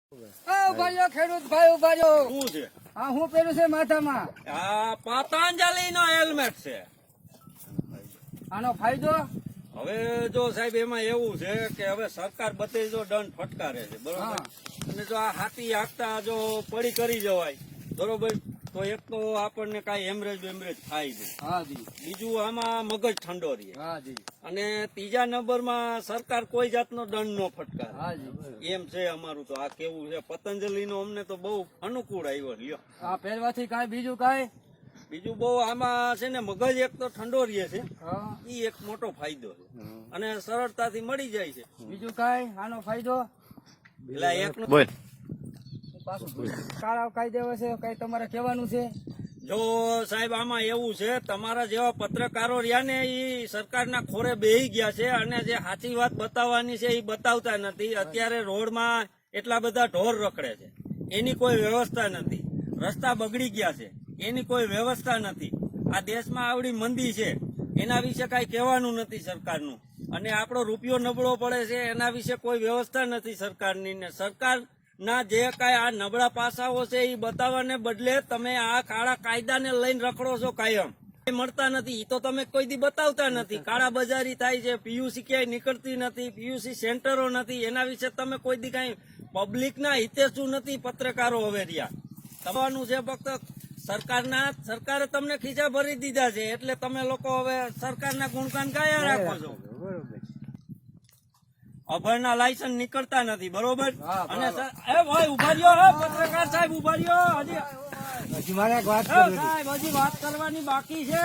ખેડૂત ભાઈ ઉભા રહ્યો. શું છે હા હું પેલું છે માથામાં. આ પતંજલિ નો હેલ્મેટ છે. આનો ફાયદો હવે જો સાહેબ એમાં એવું છે કે હવે સરકાર બધે જો દંડ ફટકારે છે બરોબર, હા. અને જો આ હાથી હાંકતા જો પડી કરી જવાય બરોબર, તો એક તો આપણને કઈ એમરેજ થાય છે. હા જી. બીજું આમાં મગજ ઠંડો રહે, હા જી. અને ત્રીજા નંબરમાં સરકાર કોઈ જાતનો દંડ નો ફટકારે. હા જી. એમ છે અમારું તો આ કેવું છે. પતંજલિ નો અમને તો બહુ અનુકૂળ આવ્યો લ્યો. આ પહેરવાથી કાંઈ બીજું કાંઈ? બીજું બહુ આમાં છે ને મગજ એક તો ઠંડો રહે છે, હા. ઈ એક મોટો ફાયદો છે, અને સરળતાથી મળી જાય છે. બીજું કાંઈ આનો ફાયદો? એટલે એક હું પાછું કાળા કાયદો છે કઈ તમારે કહેવાનું છે? જો સાહેબ આમાં એવું છે, તમારા જેવા પત્રકારો રહ્યા ને ઈ સરકારના ખોરે બેહી ગયા છે, અને જે સાચી વાત બતાવવાની છે એ બતાવતા નથી. અત્યારે રોડમાં એટલા બધા ઢોર રખડે છે, એની કોઈ વ્યવસ્થા નથી. રસ્તા બગડી ગયા છે, એની કોઈ વ્યવસ્થા નથી. આ દેશમાં આવડી મંદી છે, એના વિશે કઈ કહેવાનું નથી સરકારનું. અને આપણો રૂપિયો નબળો પડે છે, એના વિશે કોઈ વ્યવસ્થા નથી સરકારની. ને સરકારના જે કઈ આ નબળા પાસાઓ છે એ બતાવવાને બદલે તમે આ કાળા કાયદાને લઈને રખડો છો કાયમ. મળતા નથી તો તમે કોઈ દી બતાવતા નથી. કાળા બજારી થાય છે, પીયુસી ક્યાંય નીકળતી નથી, પીયુસી સેન્ટરો નથી, એના વિશે તમે કોઈ દી કઈ પબ્લિકના હિતે શું નથી. પત્રકારો હવે રહ્યા થવાનું છે ફક્ત સરકારે તમને ખીચા ભરી દીધા છે, એટલે તમે લોકો હવે સરકારના ગુણગાન ગાયા રાખો છો. અભયના લાયસન્સ નીકળતા નથી બરોબર. અને ભાઈ ઉભા રહ્યો, પત્રકાર સાહેબ ઉભા રહ્યો. હજી મારે એક વાત સાહેબ હજી વાત કરવાની બાકી છે.